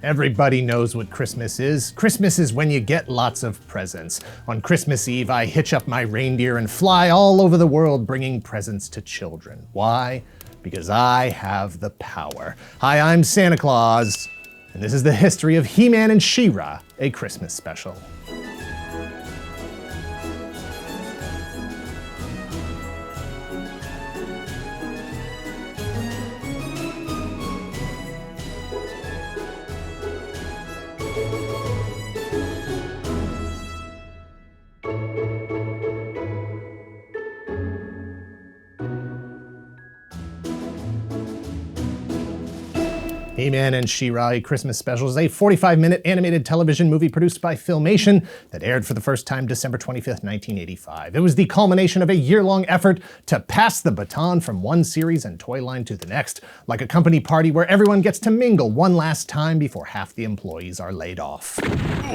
Everybody knows what Christmas is. Christmas is when you get lots of presents. On Christmas Eve, I hitch up my reindeer and fly all over the world bringing presents to children. Why? Because I have the power. Hi, I'm Santa Claus, and this is the history of He-Man and She-Ra, a Christmas special. He-Man and She-Ra, a Christmas special, is a 45-minute animated television movie produced by Filmation that aired for the first time December 25th, 1985. It was the culmination of a year-long effort to pass the baton from one series and toy line to the next, like a company party where everyone gets to mingle one last time before half the employees are laid off.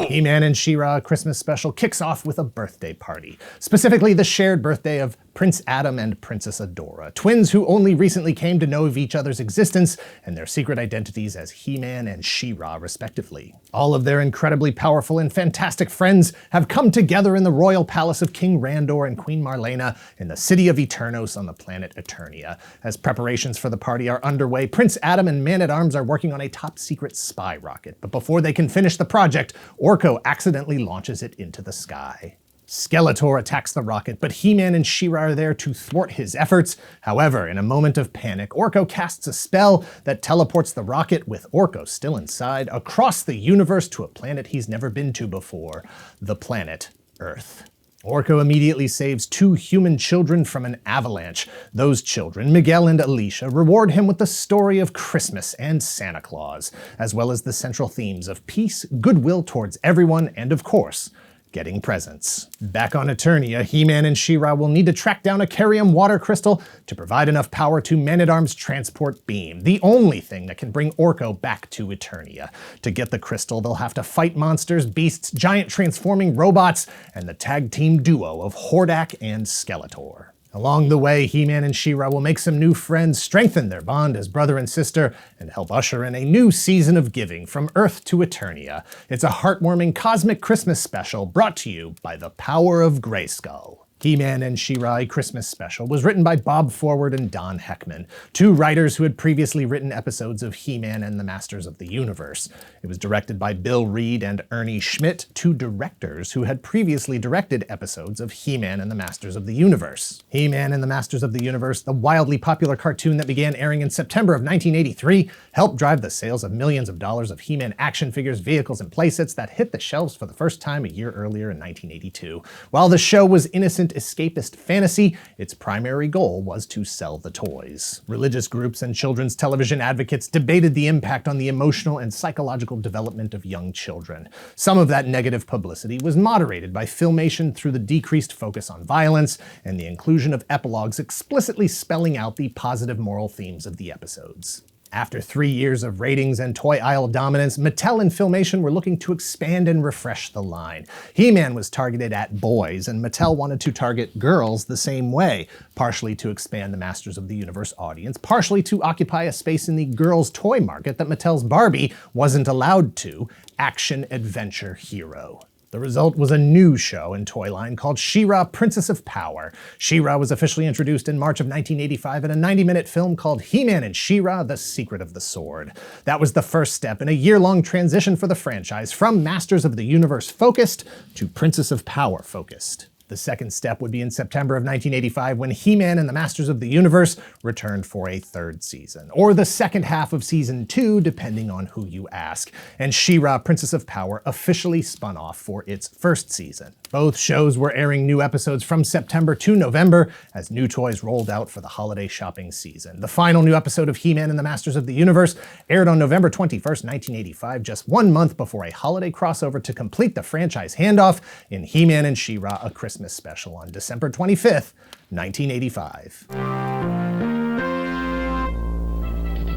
He-Man and She-Ra, a Christmas special, kicks off with a birthday party, specifically the shared birthday of Prince Adam and Princess Adora, twins who only recently came to know of each other's existence and their secret identities as He-Man and She-Ra, respectively. All of their incredibly powerful and fantastic friends have come together in the royal palace of King Randor and Queen Marlena in the city of Eternos on the planet Eternia. As preparations for the party are underway, Prince Adam and Man-at-Arms are working on a top-secret spy rocket, but before they can finish the project, Orko accidentally launches it into the sky. Skeletor attacks the rocket, but He-Man and She-Ra are there to thwart his efforts. However, in a moment of panic, Orko casts a spell that teleports the rocket, with Orko still inside, across the universe to a planet he's never been to before, the planet Earth. Orko immediately saves two human children from an avalanche. Those children, Miguel and Alicia, reward him with the story of Christmas and Santa Claus, as well as the central themes of peace, goodwill towards everyone, and of course, getting presents. Back on Eternia, He-Man and She-Ra will need to track down a Carium water crystal to provide enough power to Man-at-Arms' transport beam, the only thing that can bring Orko back to Eternia. To get the crystal, they'll have to fight monsters, beasts, giant transforming robots, and the tag team duo of Hordak and Skeletor. Along the way, He-Man and She-Ra will make some new friends, strengthen their bond as brother and sister, and help usher in a new season of giving from Earth to Eternia. It's a heartwarming cosmic Christmas special brought to you by the power of Grayskull. He-Man and She-Ra, a Christmas special, was written by Bob Forward and Don Heckman, two writers who had previously written episodes of He-Man and the Masters of the Universe. It was directed by Bill Reed and Ernie Schmidt, two directors who had previously directed episodes of He-Man and the Masters of the Universe. He-Man and the Masters of the Universe, the wildly popular cartoon that began airing in September of 1983, helped drive the sales of millions of dollars of He-Man action figures, vehicles, and playsets that hit the shelves for the first time a year earlier in 1982. While the show was innocent escapist fantasy, its primary goal was to sell the toys. Religious groups and children's television advocates debated the impact on the emotional and psychological development of young children. Some of that negative publicity was moderated by Filmation through the decreased focus on violence and the inclusion of epilogues explicitly spelling out the positive moral themes of the episodes. After 3 years of ratings and toy aisle dominance, Mattel and Filmation were looking to expand and refresh the line. He-Man was targeted at boys, and Mattel wanted to target girls the same way, partially to expand the Masters of the Universe audience, partially to occupy a space in the girls' toy market that Mattel's Barbie wasn't allowed to: action-adventure hero. The result was a new show and toy line called She-Ra, Princess of Power. She-Ra was officially introduced in March of 1985 in a 90-minute film called He-Man and She-Ra, The Secret of the Sword. That was the first step in a year-long transition for the franchise from Masters of the Universe focused to Princess of Power focused. The second step would be in September of 1985 when He-Man and the Masters of the Universe returned for a third season, or the second half of season 2, depending on who you ask, and She-Ra, Princess of Power officially spun off for its first season. Both shows were airing new episodes from September to November as new toys rolled out for the holiday shopping season. The final new episode of He-Man and the Masters of the Universe aired on November 21st, 1985, just 1 month before a holiday crossover to complete the franchise handoff in He-Man and She-Ra, a Christmas special on December 25th, 1985.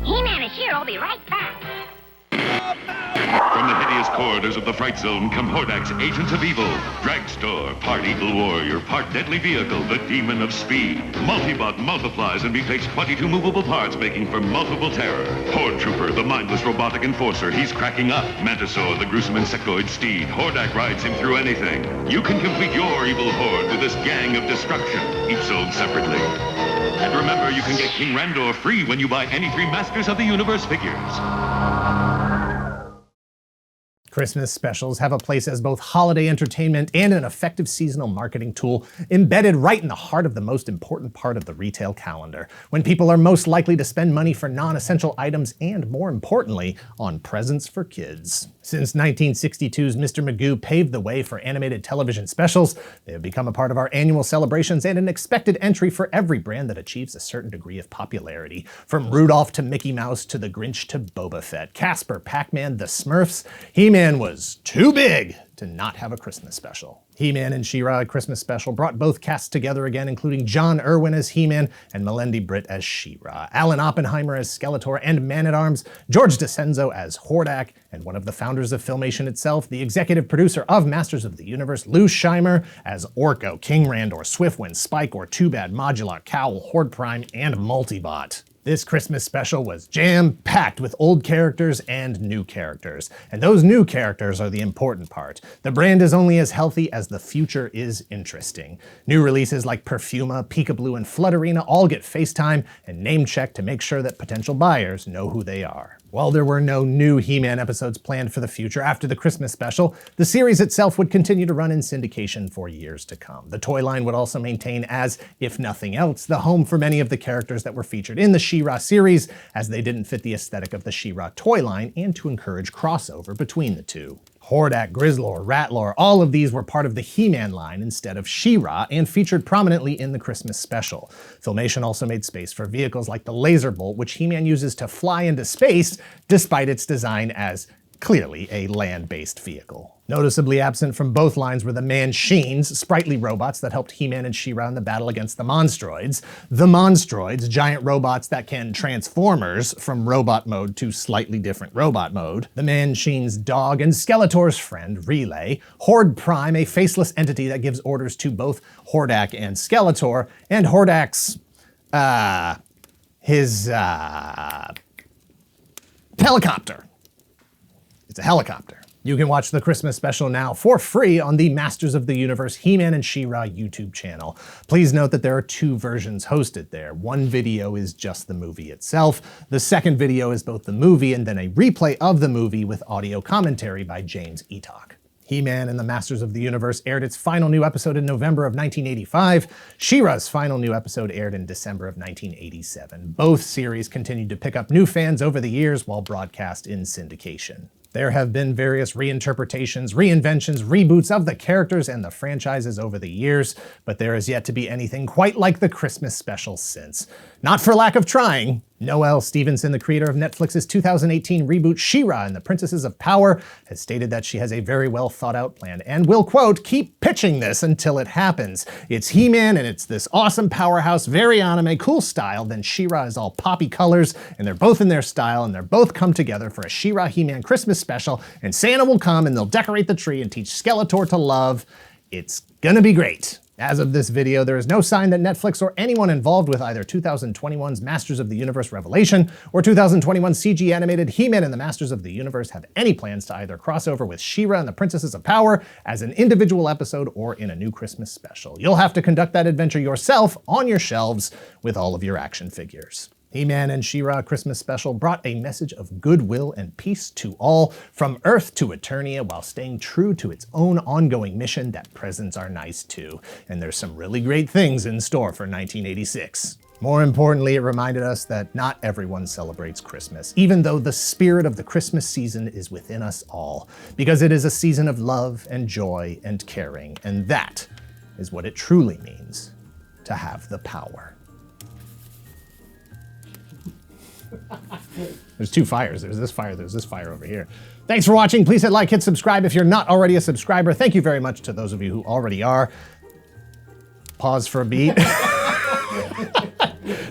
He-Man and She-Ra will be right back. From the hideous corridors of the Fright Zone come Hordak's agents of evil. Dragstore, part eagle warrior, part deadly vehicle, the demon of speed. Multibot multiplies and retakes 22 movable parts, making for multiple terror. Horde Trooper, the mindless robotic enforcer, he's cracking up. Mantisaur, the gruesome insectoid steed. Hordak rides him through anything. You can complete your evil horde with this gang of destruction, each sold separately. And remember, you can get King Randor free when you buy any 3 Masters of the Universe figures. Christmas specials have a place as both holiday entertainment and an effective seasonal marketing tool embedded right in the heart of the most important part of the retail calendar, when people are most likely to spend money for non-essential items and, more importantly, on presents for kids. Since 1962's Mr. Magoo paved the way for animated television specials, they have become a part of our annual celebrations and an expected entry for every brand that achieves a certain degree of popularity. From Rudolph to Mickey Mouse to the Grinch to Boba Fett, Casper, Pac-Man, the Smurfs, He-Man was too big to not have a Christmas special. He-Man and She-Ra, a Christmas special, brought both casts together again, including John Irwin as He-Man and Melendi Britt as She-Ra, Alan Oppenheimer as Skeletor and Man-at-Arms, George DeCenzo as Hordak, and one of the founders of Filmation itself, the executive producer of Masters of the Universe, Lou Scheimer, as Orko, King Randor, Swiftwind, Spike, or Too Bad, Modular, Cowl, Horde Prime, and Multibot. This Christmas special was jam-packed with old characters and new characters. And those new characters are the important part. The brand is only as healthy as the future is interesting. New releases like Perfuma, Peekaboo, and Flutterina all get FaceTime and name-check to make sure that potential buyers know who they are. While there were no new He-Man episodes planned for the future after the Christmas special, the series itself would continue to run in syndication for years to come. The toy line would also maintain as, if nothing else, the home for many of the characters that were featured in the She-Ra series, as they didn't fit the aesthetic of the She-Ra toy line and to encourage crossover between the two. Hordak, Grizzlor, Ratlor, all of these were part of the He-Man line instead of She-Ra and featured prominently in the Christmas special. Filmation also made space for vehicles like the Laser Bolt, which He-Man uses to fly into space, despite its design as clearly a land-based vehicle. Noticeably absent from both lines were the Manchines, sprightly robots that helped He-Man and She-Ra in the battle against the Monstroids. The Monstroids, giant robots that can transformers from robot mode to slightly different robot mode. The Manchine's dog and Skeletor's friend, Relay. Horde Prime, a faceless entity that gives orders to both Hordak and Skeletor. And Hordak's, helicopter. It's a helicopter. You can watch the Christmas special now for free on the Masters of the Universe He-Man and She-Ra YouTube channel. Please note that there are 2 versions hosted there. One video is just the movie itself. The second video is both the movie and then a replay of the movie with audio commentary by James Eatock. He-Man and the Masters of the Universe aired its final new episode in November of 1985. She-Ra's final new episode aired in December of 1987. Both series continued to pick up new fans over the years while broadcast in syndication. There have been various reinterpretations, reinventions, reboots of the characters and the franchises over the years, but there has yet to be anything quite like the Christmas special since. Not for lack of trying. Noelle Stevenson, the creator of Netflix's 2018 reboot She-Ra and the Princesses of Power, has stated that she has a very well thought out plan and will, quote, keep pitching this until it happens. It's He-Man and it's this awesome powerhouse, very anime, cool style, then She-Ra is all poppy colors and they're both in their style and they're both come together for a She-Ra He-Man Christmas special and Santa will come and they'll decorate the tree and teach Skeletor to love. It's gonna be great. As of this video, there is no sign that Netflix or anyone involved with either 2021's Masters of the Universe Revelation or 2021 CG animated He-Man and the Masters of the Universe have any plans to either cross over with She-Ra and the Princesses of Power as an individual episode or in a new Christmas special. You'll have to conduct that adventure yourself on your shelves with all of your action figures. He-Man and She-Ra Christmas special brought a message of goodwill and peace to all, from Earth to Eternia, while staying true to its own ongoing mission that presents are nice too. And there's some really great things in store for 1986. More importantly, it reminded us that not everyone celebrates Christmas, even though the spirit of the Christmas season is within us all, because it is a season of love and joy and caring, and that is what it truly means to have the power. There's 2 fires. There's this fire over here. Thanks for watching. Please hit like, hit subscribe if you're not already a subscriber. Thank you very much to those of you who already are. Pause for a beat.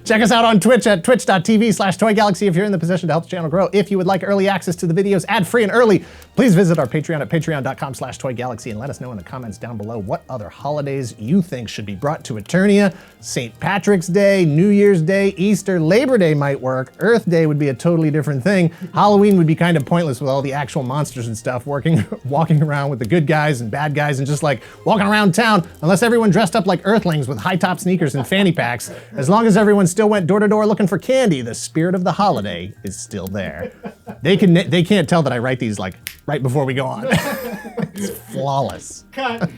Check us out on Twitch at twitch.tv/toygalaxy if you're in the position to help the channel grow. If you would like early access to the videos ad-free and early, please visit our Patreon at patreon.com/toygalaxy and let us know in the comments down below what other holidays you think should be brought to Eternia. St. Patrick's Day, New Year's Day, Easter, Labor Day might work. Earth Day would be a totally different thing. Halloween would be kind of pointless with all the actual monsters and stuff walking around with the good guys and bad guys and just like walking around town, unless everyone dressed up like Earthlings with high-top sneakers and fanny packs. As long as everyone still went door to door looking for candy, the spirit of the holiday is still there. They can't tell that I write these like right before we go on. It's flawless. Cut.